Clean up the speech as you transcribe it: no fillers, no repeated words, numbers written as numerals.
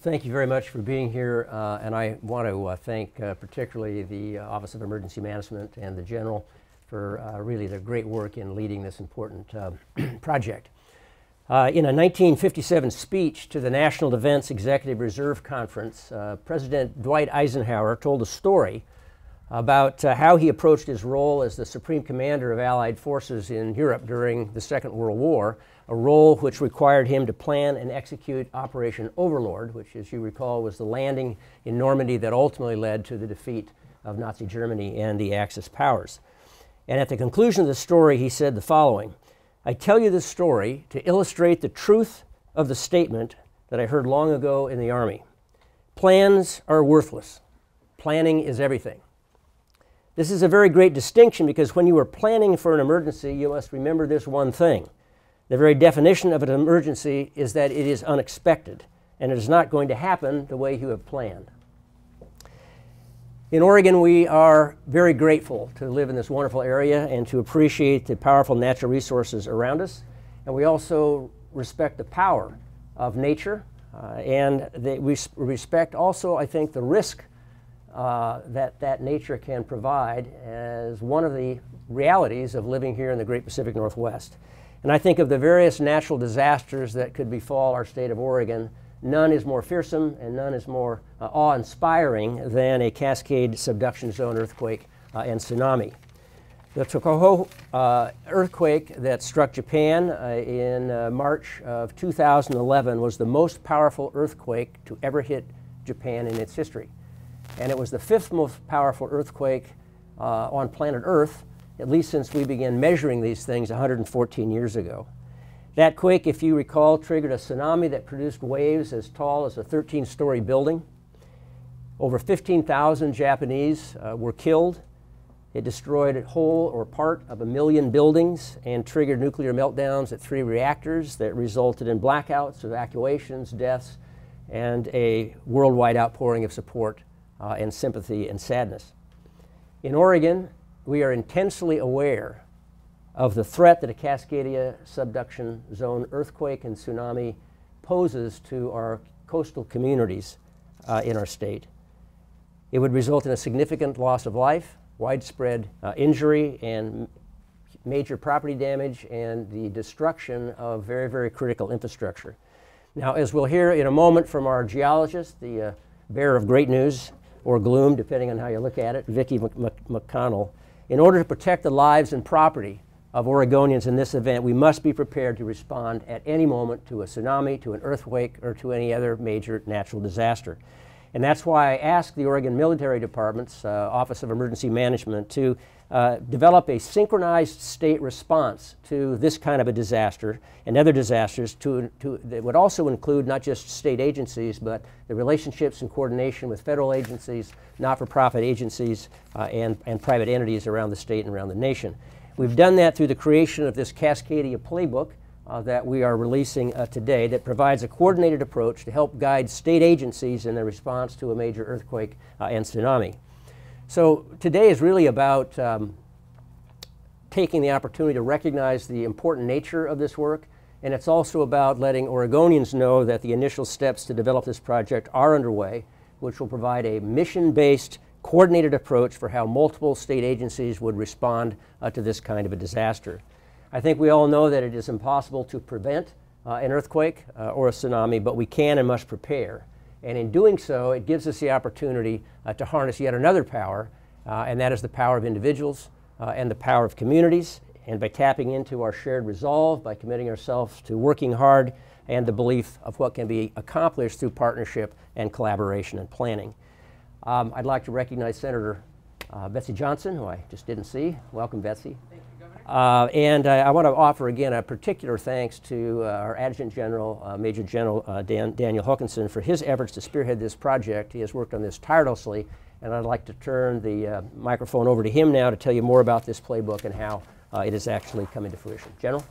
Well, thank you very much for being here, and I want to thank particularly the Office of Emergency Management and the General for really their great work in leading this important project. In a 1957 speech to the National Defense Executive Reserve Conference, President Dwight Eisenhower told a story about how he approached his role as the Supreme Commander of Allied forces in Europe during the Second World War, a role which required him to plan and execute Operation Overlord, which, as you recall, was the landing in Normandy that ultimately led to the defeat of Nazi Germany and the Axis powers. And at the conclusion of the story, he said the following: "I tell you this story to illustrate the truth of the statement that I heard long ago in the Army. Plans are worthless. Planning is everything." This is a very great distinction because when you are planning for an emergency, you must remember this one thing. The very definition of an emergency is that it is unexpected, and it is not going to happen the way you have planned. In Oregon, we are very grateful to live in this wonderful area and to appreciate the powerful natural resources around us. And we also respect the power of nature, and we respect also, I think, the risk that nature can provide as one of the realities of living here in the Great Pacific Northwest. And I think of the various natural disasters that could befall our state of Oregon, none is more fearsome and none is more awe-inspiring than a Cascadia Subduction Zone earthquake and tsunami. The Kickoff earthquake that struck Japan in March of 2011 was the most powerful earthquake to ever hit Japan in its history. And it was the fifth most powerful earthquake on planet Earth, at least since we began measuring these things 114 years ago. That quake, if you recall, triggered a tsunami that produced waves as tall as a 13-story building. Over 15,000 Japanese were killed. It destroyed whole or part of 1 million buildings and triggered nuclear meltdowns at 3 reactors that resulted in blackouts, evacuations, deaths, and a worldwide outpouring of support and sympathy and sadness. In Oregon, we are intensely aware of the threat that a Cascadia Subduction Zone earthquake and tsunami poses to our coastal communities in our state. It would result in a significant loss of life, widespread injury, and major property damage, and the destruction of very, very critical infrastructure. Now, as we'll hear in a moment from our geologist, the bearer of great news, or gloom, depending on how you look at it, Vicki McConnell, in order to protect the lives and property of Oregonians in this event, we must be prepared to respond at any moment to a tsunami, to an earthquake, or to any other major natural disaster. And that's why I asked the Oregon Military Department's Office of Emergency Management to develop a synchronized state response to this kind of a disaster and other disasters that would also include not just state agencies, but the relationships and coordination with federal agencies, not-for-profit agencies, and private entities around the state and around the nation. We've done that through the creation of this Cascadia Playbook that we are releasing today that provides a coordinated approach to help guide state agencies in their response to a major earthquake and tsunami. So today is really about taking the opportunity to recognize the important nature of this work, and it's also about letting Oregonians know that the initial steps to develop this project are underway, which will provide a mission-based, coordinated approach for how multiple state agencies would respond to this kind of a disaster. I think we all know that it is impossible to prevent an earthquake or a tsunami, but we can and must prepare. And in doing so, it gives us the opportunity to harness yet another power, and that is the power of individuals and the power of communities. And by tapping into our shared resolve, by committing ourselves to working hard, and the belief of what can be accomplished through partnership and collaboration and planning. I'd like to recognize Senator Betsy Johnson, who I just didn't see. Welcome, Betsy. Thank you, Governor. And I want to offer again a particular thanks to our Adjutant General, Major General Daniel Hokanson, for his efforts to spearhead this project. He has worked on this tirelessly, and I'd like to turn the microphone over to him now to tell you more about this playbook and how it is actually coming to fruition. General?